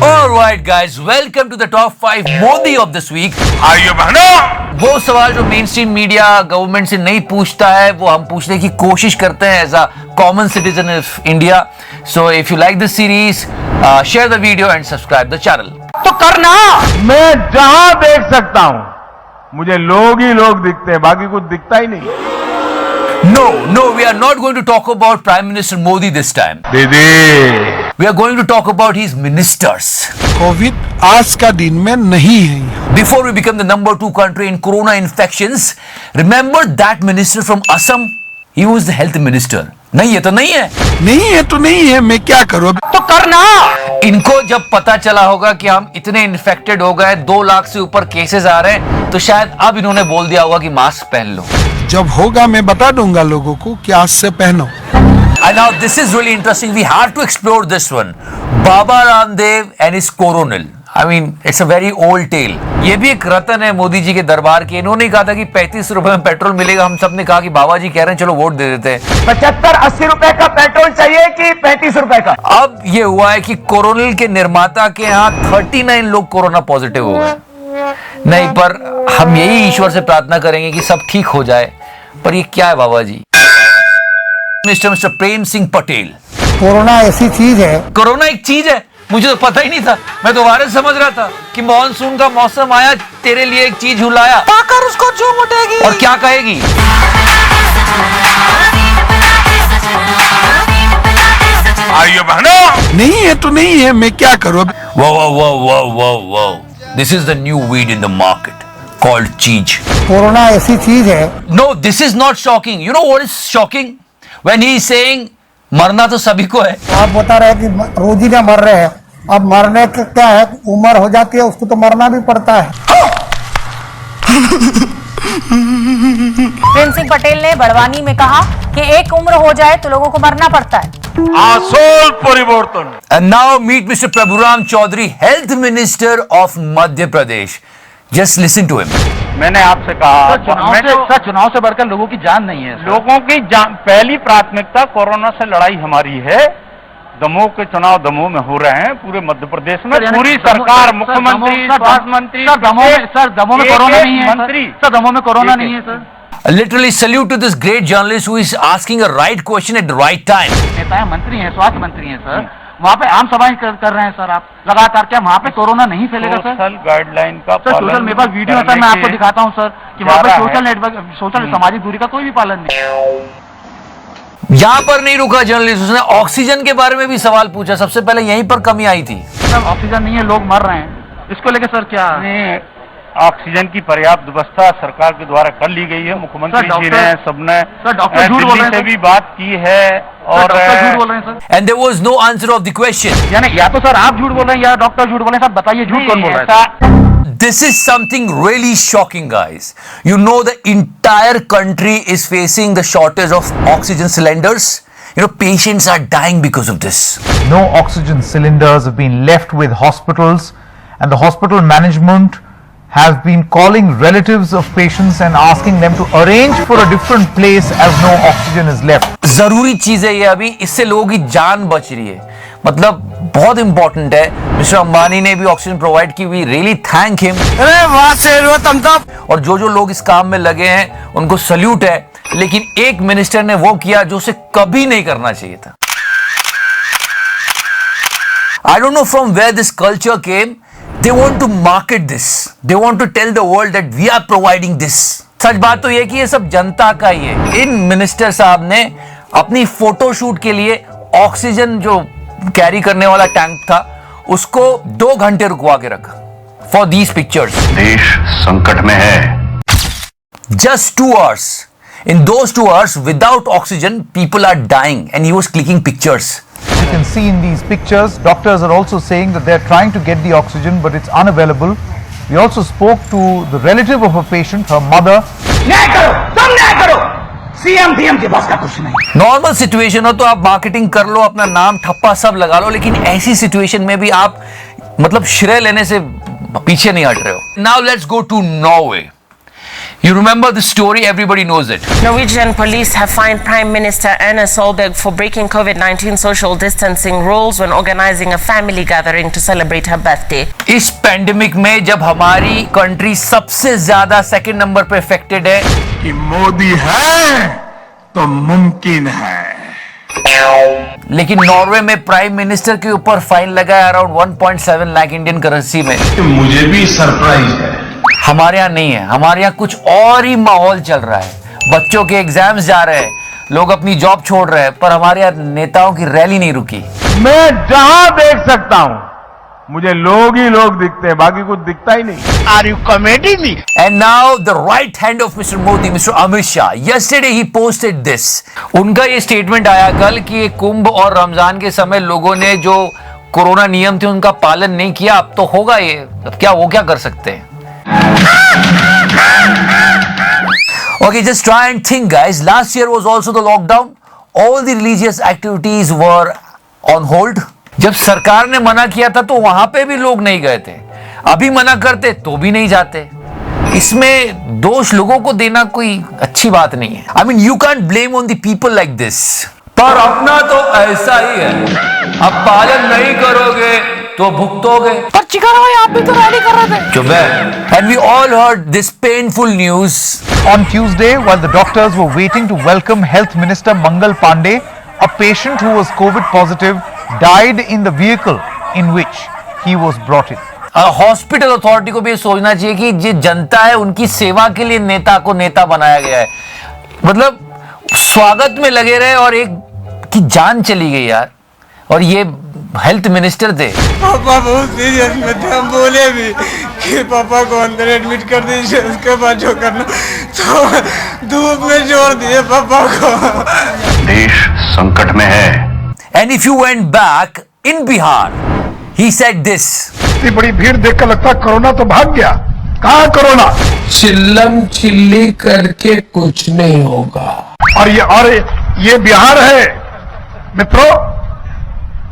Alright guys, welcome to the top 5 Modi of this week. आइए बहनों, वो सवाल जो मेन स्ट्रीम मीडिया गवर्नमेंट से नहीं पूछता है वो हम पूछने की कोशिश करते हैं as a common citizen of India. So if you like this series, share the video and subscribe the channel. तो करना. मैं जहां देख सकता हूं मुझे लोग ही लोग दिखते हैं, बाकी कुछ दिखता ही नहीं. No, we are not going to talk about Prime Minister Modi this time. दीदी, We are going to talk about his ministers. Covid आज का दिन में नहीं है. Before we become the number 2 country in corona infections, remember that minister from Assam? He was the health minister. नहीं है तो नहीं है. नहीं है तो नहीं है, मैं क्या करूं. तो करना. इनको जब पता चला होगा कि हम इतने इन्फेक्टेड हो गए, 2 लाख से ऊपर केसेस आ रहे हैं, तो शायद अब इन्होंने बोल दिया होगा कि मास्क पहन लो. जब होगा मैं बता दूंगा लोगों को कि आज से पहनो. And now this is really interesting. We have to explore this one. Baba Ramdev and his coronel. I mean, it's a very old tale. ये भी एक रतन है मोदी जी के दरबार के. इन्होंने कहा था कि 35 रुपए में पेट्रोल मिलेगा. हम सब ने कहा कि बाबा जी कह रहे हैं चलो वोट दे देते हैं. 75-80 रुपए का पेट्रोल चाहिए कि 35 रुपए का. अब ये हुआ है कि कोरोनिल के निर्माता के यहाँ 39 लोग कोरोना पॉजिटिव हो गए. नहीं, पर हम यही ईश्वर से प्रार्थना करेंगे कि सब ठीक हो जाए. पर ये क्या है बाबा जी? मिस्टर प्रेम सिंह पटेल. कोरोना ऐसी चीज है. कोरोना एक चीज है, मुझे तो पता ही नहीं था. मैं तो वायरस समझ रहा था कि मॉनसून का मौसम आया, तेरे लिए एक चीज हुलाया, पाकर उसको चूम उठेगी और क्या कहेगी. आइए बहनों. नहीं है तो नहीं है, मैं क्या करूं. Wow. This is the new weed in the market called cheech. Corona ऐसी चीज है. No, this is not shocking. You know what is shocking? When he is saying मरना तो सभी को है. आप बता रहे हैं कि रोजी ना मर रहे हैं. अब मरने का क्या है, उम्र हो जाती है उसको तो मरना भी पड़ता है. प्रेम सिंह पटेल ने बड़वानी में कहा कि एक उम्र हो जाए तो लोगों को मरना पड़ता है. आसोल परिवर्तन. And now meet Mr. Prabhuram Chaudhary, Health Minister of Madhya Pradesh. Just listen to him. मैंने आपसे कहा चुनाव से बढ़कर लोगों की जान नहीं है. लोगों की जान पहली प्राथमिकता. कोरोना से लड़ाई हमारी है. दमोह के चुनाव दमोह में हो रहे हैं पूरे मध्य प्रदेश में. पूरी सरकार, मुख्यमंत्री, स्वास्थ्य मंत्री. दमोह में कोरोना नहीं है मंत्री. सर दमोह में कोरोना नहीं है sir. Literally salute to this great journalist who is asking a right question at the right time. नेता है, मंत्री हैं, स्वास्थ्य मंत्री हैं सर. वहाँ पे आम सभाएं कर रहे हैं सर. आप लगातार क्या वहाँ पे कोरोना नहीं फैलेगा सर? सोशल गाइडलाइन का सर, सोशल मेरे पास वीडियो है सर, मैं आपको दिखाता हूँ सर कि वहाँ पे सोशल नेटवर्क, सोशल सामाजिक दूरी का कोई भी पालन नहीं. यहाँ पर नहीं रुका जर्नलिस्ट, उसने ऑक्सीजन के बारे में भी सवाल पूछा. सबसे पहले यहीं पर कमी आई थी. सर ऑक्सीजन नहीं है, लोग मर रहे हैं. इसको लेकर सर क्या ऑक्सीजन की पर्याप्त व्यवस्था सरकार के द्वारा कर ली गई है. मुख्यमंत्री जी ने, सबने दिल्ली से भी बात की है और झूठ बोल रहे हैं sir. And there was no answer of the question. यानी या तो सर आप झूठ बोल रहे हैं या डॉक्टर झूठ बोल रहे हैं. सर बताइए झूठ कौन बोल रहा है? This is something really shocking, guys. You know, the entire country is facing the shortage of oxygen cylinders. You know, patients are dying because of this. No oxygen cylinders have been left with hospitals, and the hospital management have been calling relatives of patients and asking them to arrange for a different place as no oxygen is left. जरूरी चीज है ये. अभी इससे लोगों की जान बच रही है. मतलब बहुत इंपॉर्टेंट है. मिस्टर अंबानी ने भी ऑक्सीजन प्रोवाइड की. We really thank him. और जो लोग इस काम में लगे हैं उनको सल्यूट है. लेकिन एक मिनिस्टर ने वो किया जो उसे कभी नहीं करना चाहिए था. I don't know from where this culture came. They want to market this. They want to tell the world that we are providing this. सच बात तो ये कि ये सब जनता का ही है. इन मिनिस्टर साहब ने अपनी फोटोशूट के लिए ऑक्सीजन जो कैरी करने वाला टैंक था उसको 2 घंटे रुकवा के रखा फॉर दीज पिक्चर्स. देश संकट में है. Just 2 hours. In those 2 hours, without oxygen, people are dying, and he was clicking pictures. You can see in these pictures, doctors are also saying that they're trying to get the oxygen, but it's unavailable. We also spoke to the relative of a patient, her mother. न्याय करो, तुम न्याय करो. CM DM के पास का कुछ नहीं. Normal situation हो तो आप मार्केटिंग कर लो, अपना नाम ठप्पा सब लगा लो, लेकिन ऐसी सिचुएशन में भी आप मतलब श्रेय लेने से पीछे नहीं हट रहे हो. Now let's go to Norway. You remember the story, everybody knows it. Norwegian police have fined Prime Minister Erna Solberg for breaking COVID-19 social distancing rules when organizing a family gathering to celebrate her birthday. इस pandemic में जब हमारी country सबसे ज्यादा second number पे affected है, कि मोदी है तो मुमकिन है। लेकिन नॉर्वे में प्राइम मिनिस्टर के ऊपर फाइन लगा है अराउंड 1.7 लाख इंडियन करेंसी में। मुझे भी सरप्राइज है। हमारे यहाँ नहीं है, हमारे यहाँ कुछ और ही माहौल चल रहा है। बच्चों के एग्जाम्स जा रहे हैं, लोग अपनी जॉब छोड़ रहे हैं, पर हमारे यहाँ नेताओं की रैली नहीं रुकी। मैं जहां देख सकता हूं मुझे लोग ही लोग दिखते हैं, बाकी कुछ दिखता ही नहीं। Are you comedy me? And now the right hand of Mr. Modi, Mr. Amit Shah, yesterday he posted this. उनका ये स्टेटमेंट आया कल कि ये कुंभ और रमजान के समय लोगों ने जो कोरोना नियम थे उनका पालन नहीं किया, अब तो होगा ये, अब क्या वो क्या कर सकते हैं? Okay, just try and think, guys. Last year was also the lockdown. All the religious activities were on hold. जब सरकार ने मना किया था तो वहां पे भी लोग नहीं गए थे, अभी मना करते तो भी नहीं जाते। इसमें दोष लोगों को देना कोई अच्छी बात नहीं है। I mean, you can't blame on the people like this. पर अपना तो ऐसा ही है, अब पालन नहीं करोगे तो भुगतोगे। पर चिकर भाई आप भी तो रैली कर रहे थे। चुप है। And we all heard this painful news. On Tuesday, while the doctors were waiting to welcome Health Minister Mangal Pandey, a patient who was COVID positive died in the vehicle in which he was brought in. Hospital authority को भी ये सोचना चाहिए कि जो जनता है उनकी सेवा के लिए नेता को नेता बनाया गया है। मतलब स्वागत में लगे रहे और एक की जान चली गई यार, और ये हेल्थ मिनिस्टर थे। पापा बहुत सीरियस में थे, हम बोले भी कि पापा को अंदर एडमिट कर दीजिए, उसके बाद जो करना, तो धूप में जोड़ दिए पापा को। देश संकट में है। And if you went back in Bihar, he said this. इतनी बड़ी भीड़ देखकर लगता है कोरोना तो भाग गया। कहाँ कोरोना? चिल्लम चिल्ली करके कुछ नहीं होगा। और ये बिहार है मित्रों,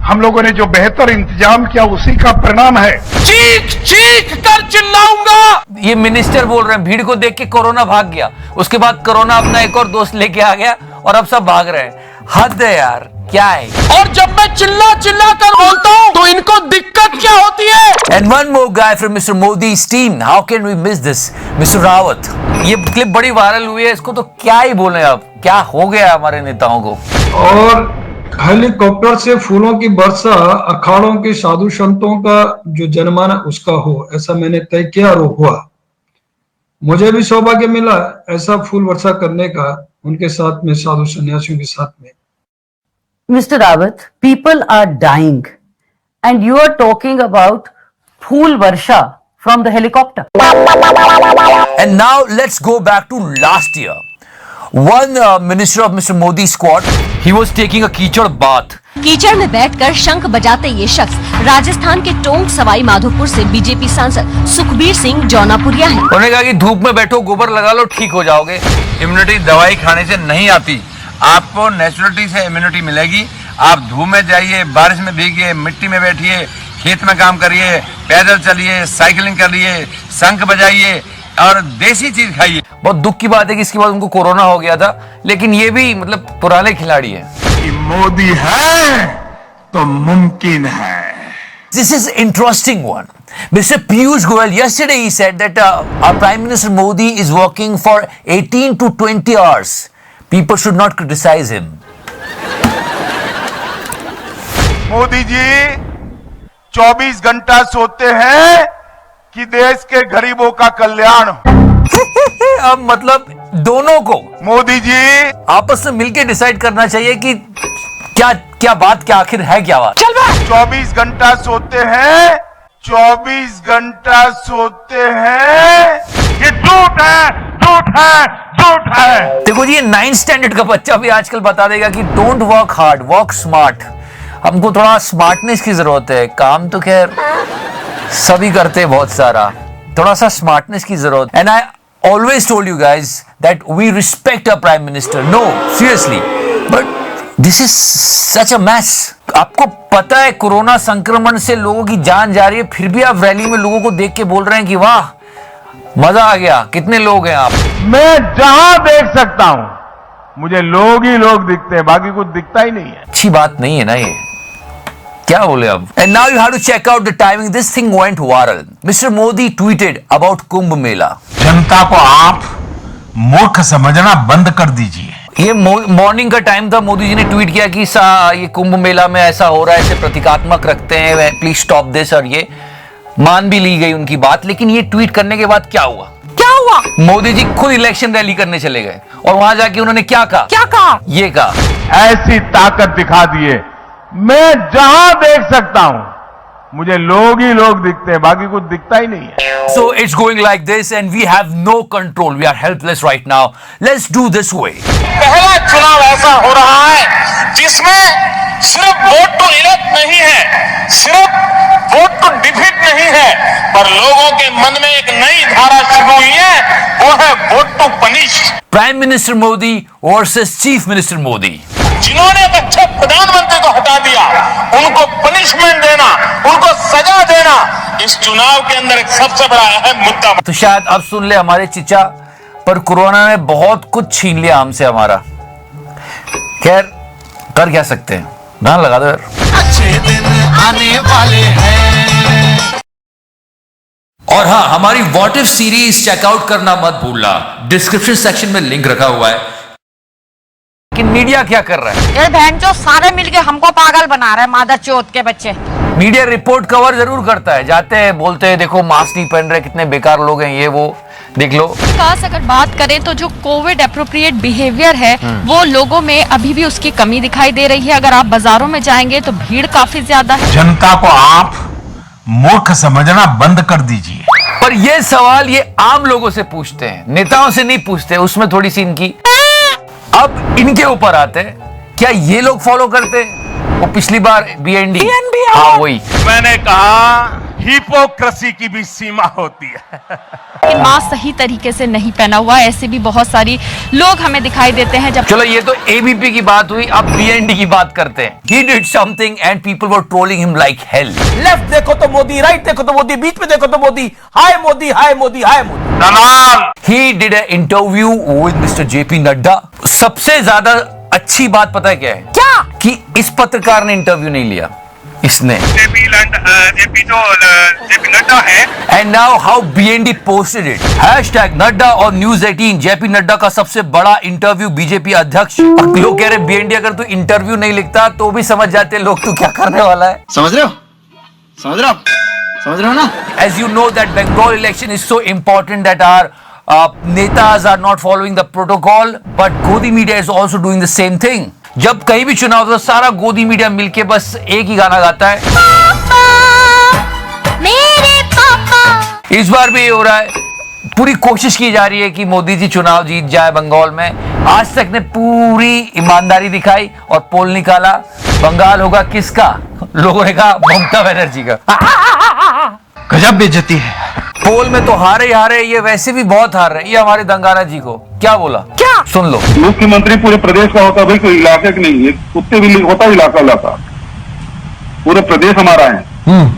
हम लोगों ने जो बेहतर इंतजाम किया उसी का परिणाम है। चीख चीख कर चिल्लाऊंगा। ये मिनिस्टर बोल रहे हैं भीड़ को देख के कोरोना भाग गया, उसके बाद कोरोना अपना एक और दोस्त लेके आ गया और अब सब भाग रहे हैं। हद है यार, क्या है? और जब मैं चिल्ला चिल्ला कर बोलता हूँ तो इनको दिक्कत क्या होती है? And one more guy from Mr. Modi's team. How can we miss this? Mr. Rawat. ये क्लिप बड़ी वायरल हुई है, इसको तो क्या ही बोले अब, क्या हो गया हमारे नेताओं को। और हेलीकॉप्टर से फूलों की वर्षा अखाड़ों के साधु संतों का जो जनमाना उसका हो, ऐसा मैंने तय किया और हुआ। मुझे भी सौभाग्य मिला ऐसा फूल वर्षा करने का उनके साथ में, साधु सन्यासियों के साथ में। Mr. Rawat, people are dying and you are talking about Phool Varsha from the helicopter. And now let's go back to last year. One minister of Mr. Modi's squad, he was taking a कीचड़ bath. कीचड़ में बैठकर शंख बजाते ये शख्स राजस्थान के टोंक सवाई माधोपुर से बीजेपी सांसद सुखबीर सिंह जौनापुरिया हैं। उन्होंने कहा कि धूप में बैठो, गोबर लगा लो, ठीक हो जाओगे। इम्यूनिटी दवाई खाने से नहीं आती, आपको नेचुरलिटी से इम्यूनिटी मिलेगी। आप धूप में जाइए, बारिश में भीगिए, मिट्टी में बैठिए, खेत में काम करिए, पैदल चलिए, साइकिलिंग करिए, शंख बजाइए और देसी चीज खाइए। बहुत दुख की बात है कि इसके बाद उनको कोरोना हो गया था, लेकिन ये भी मतलब पुराने खिलाड़ी है। कि मोदी है तो मुमकिन है। This is interesting one. Mr. Piyush Goyal, yesterday he said that our Prime Minister Modi is working for 18 to 20 hours. People should not criticize him. Modi ji 24 घंटा सोते हैं कि देश के गरीबों का कल्याण हो। अब मतलब दोनों को मोदी जी आपस में मिलकर डिसाइड करना चाहिए कि क्या बात, क्या आखिर है क्या बात। चल भाई 24 घंटा सोते हैं, 24 घंटा सोते हैं। ये झूठ है, झूठ है, झूठ है। देखो जी, ये 9th स्टैंडर्ड का बच्चा भी आजकल बता देगा कि don't work hard, work smart. हमको थोड़ा स्मार्टनेस की जरूरत है। काम तो खैर सभी करते हैं बहुत सारा, थोड़ा सा स्मार्टनेस की जरूरत। And I always told you guys that we respect a prime minister, no seriously, but this is such a mess. आपको पता है कोरोना संक्रमण से लोगों की जान जा रही है, फिर भी आप रैली में लोगों को देख के बोल रहे हैं कि वाह मजा आ गया। कितने लोग हैं आप? मैं जहां देख सकता हूं मुझे लोग ही लोग दिखते हैं, बाकी कुछ दिखता ही नहीं है। अच्छी बात नहीं है ना ये, क्या बोले अब? And now you have to check out the timing. This thing went viral. Mister Modi tweeted about Kumbh Mela. जनता को आप मूर्ख समझना बंद कर दीजिए। ये मॉर्निंग का टाइम था। मोदी जी ने ट्वीट किया कि ये कुंभ मेला में ऐसा हो रहा है, इसे प्रतीकात्मक रखते हैं, प्लीज स्टॉप दिस। और ये मान भी ली गई उनकी बात। लेकिन ये ट्वीट करने के बाद क्या हुआ? मोदी जी खुद इलेक्शन रैली करने चले गए और वहां जाके उन्होंने क्या कहा? ये कहा, ऐसी ताकत दिखा दिए, मैं जहां देख सकता हूं मुझे लोग ही लोग दिखते हैं, बाकी कुछ दिखता ही नहीं है। So it's going like this and we have no control. We are helpless right now. Let's do this way. पहला चुनाव ऐसा हो रहा है जिसमें सिर्फ वोट टू इलेक्ट नहीं है, सिर्फ वोट टू डिफीट नहीं है, पर लोगों के मन में एक नई धारा शुरू हुई है, वो है vote to punish. Prime Minister Modi versus Chief Minister Modi. जिन्होंने एक अच्छे प्रधानमंत्री को हटा दिया, उनको पनिशमेंट देना, उनको सजा देना इस चुनाव के अंदर एक सबसे बड़ा अहम मुद्दा। तो शायद अब सुन ले हमारे चिचा, पर कोरोना ने बहुत कुछ छीन लिया हमसे हमारा। खैर कर क्या सकते हैं, गाना लगा दो यार। अच्छे दिन आने वाले हैं। और हाँ, हमारी व्हाट इफ सीरीज चेकआउट करना मत भूलना, डिस्क्रिप्शन सेक्शन में लिंक रखा हुआ है। लेकिन मीडिया क्या कर रहा है? ये बहनचोद सारे मिलके हमको पागल बना रहे हैं, मादर चौथ के बच्चे। मीडिया रिपोर्ट कवर जरूर करता है, जाते हैं बोलते हैं देखो मास्क नहीं पहन रहे, कितने बेकार लोग हैं, ये वो देख लो। खास अगर बात करें तो जो कोविड एप्रोप्रिएट बिहेवियर है वो लोगों में अभी भी उसकी कमी दिखाई दे रही है। अगर आप बाजारों में जाएंगे तो भीड़ काफी ज्यादा है। जनता को आप मूर्ख समझना बंद कर दीजिए। पर ये सवाल ये आम लोगों से पूछते हैं, नेताओं से नहीं पूछते, उसमें थोड़ी सी इनकी। अब इनके ऊपर आते हैं, क्या ये लोग फॉलो करते? वो पिछली बार बीएनडी, हाँ वही। मैंने कहा हिपोक्रेसी की भी सीमा होती है। मास्क सही तरीके से नहीं पहना हुआ, ऐसे भी बहुत सारी लोग हमें दिखाई देते हैं। जब चलो ये तो एबीपी की बात हुई, अब बीएनडी की बात करते हैं। He did something and people were trolling him like hell. Left देखो तो मोदी, राइट देखो तो मोदी, बीच में देखो तो मोदी, हाय मोदी, हाय मोदी, हाय मोदी। दलाल। He did an interview with Mr. JP Nadda. सबसे ज्यादा अच्छी बात पता है क्या है? क्या? कि इस पत्रकार ने इंटरव्यू नहीं लिया, इसने। जेपी नड्डा है। And now how BND posted it. #Nadda और News 18 JP नड्डा का सबसे बड़ा इंटरव्यू बीजेपी अध्यक्ष। अब लोग कह रहे BND अगर तू इंटरव्यू नहीं लिखता तो भी समझ जाते लोग तू क्या करने वाला है। समझ रहे हो ना? As you know that Bengal election is so important that our netas are not following the protocol, but Godi media is also doing the same thing. जब कहीं भी चुनाव होता है सारा गोदी मीडिया मिलके बस एक ही गाना गाता है, पापा, मेरे पापा। इस बार भी ये हो रहा है, पूरी कोशिश की जा रही है कि मोदी जी चुनाव जीत जाए बंगाल में। आज तक ने पूरी ईमानदारी दिखाई और पोल निकाला। बंगाल होगा किसका? लोगों ने कहा ममता बनर्जी का। गजब बेइज्जती है। पोल में तो हारे ही हारे, ये वैसे भी बहुत हार रहे। ये हमारे दंगाना जी को क्या बोला, क्या सुन लो। मुख्यमंत्री पूरे प्रदेश का होता भाई, कोई इलाके का नहीं है। कुत्ते बिल्ली होता इलाका, पूरे प्रदेश हमारा है।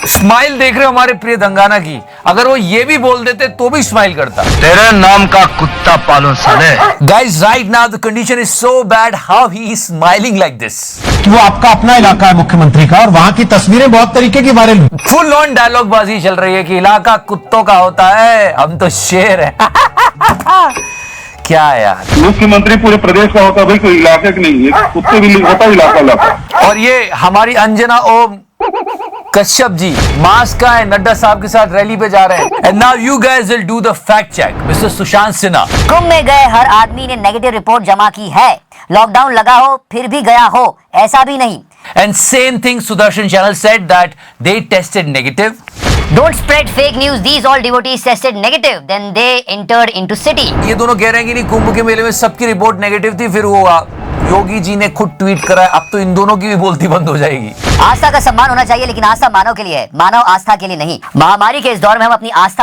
स्माइल देख रहे हो हमारे प्रिय दंगाना की, अगर वो ये भी बोल देते तो भी स्माइल करता। तेरे नाम का कुत्ता पालो साले। Guys right now the condition is so bad, how he is smiling like this. वो आपका अपना इलाका है मुख्यमंत्री का, और वहां की तस्वीरें बहुत तरीके की वायरल। फुल ऑन डायलॉग बाजी चल रही है कि इलाका कुत्तों का होता है, हम तो शेर है। क्या यार, मुख्यमंत्री पूरे प्रदेश का होता भाई, कोई इलाके का नहीं है। कुत्ते बिल्ली होता इलाका। और ये हमारी अंजना ओम कश्यप जी मास्क का है, नड्डा साहब के साथ रैली पे जा रहे हैं। And now you guys will do the fact check. Mister Sushant Sinha, Kumbh में गए हर आदमी ने नेगेटिव रिपोर्ट जमा की है। लॉकडाउन लगा हो फिर भी गया हो, ऐसा भी नहीं। And same thing Sudarshan channel said that they tested negative. Don't spread fake news. These all devotees tested negative. Then they entered into city. ये दोनों कह रहे हैं कि नहीं कुंभ के मेले में सबकी रिपोर्ट नेगेटिव थी, फिर वो योगी जी ने खुद ट्वीट करा। अब तो इन दोनों की भी बोलती बंद हो जाएगी। आस्था का सम्मान होना चाहिए, लेकिन आस्था मानव के लिए है, मानव आस्था के लिए नहीं। महामारी के इस दौर में हम अपनी आस्था